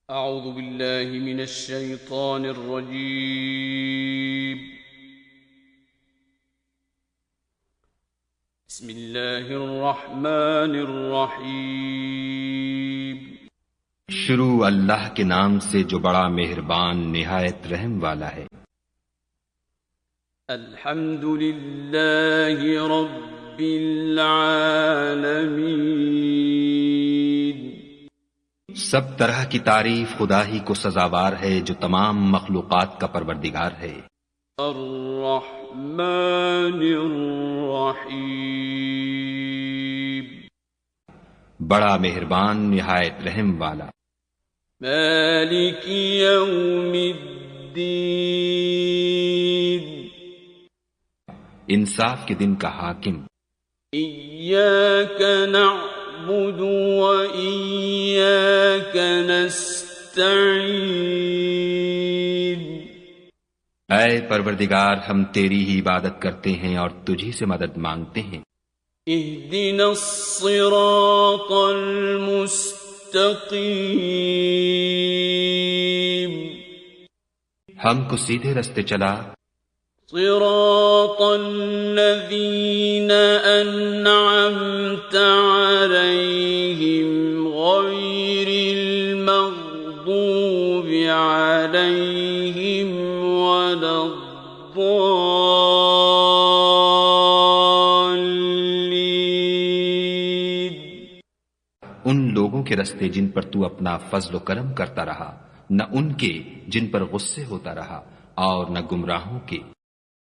أعوذ بالله من الشيطان الرجيم. بسم الله الرحمن الرحيم. شروع اللہ کے نام سے جو بڑا مہربان نہایت رحم والا ہے. الحمد لله رب العالمين. سب طرح کی تعریف خدا ہی کو سزاوار ہے جو تمام مخلوقات کا پروردگار ہے. الرحمن الرحیم. بڑا مہربان نہایت رحم والا. مالک یوم الدین. انصاف کے دن کا حاکم. ایاک نعبد و ایاک نستعین. اے پروردگار ہم تیری ہی عبادت کرتے ہیں اور تجھی سے مدد مانگتے ہیں. اہدنا الصراط المستقیم. ہم کو سیدھے رستے چلا. صراط الذین انعمت علیہم غیر المغضوب علیہم ولا الضالین. ان لوگوں کے رستے جن پر تو اپنا فضل و کرم کرتا رہا، نہ ان کے جن پر غصے ہوتا رہا، اور نہ گمراہوں کے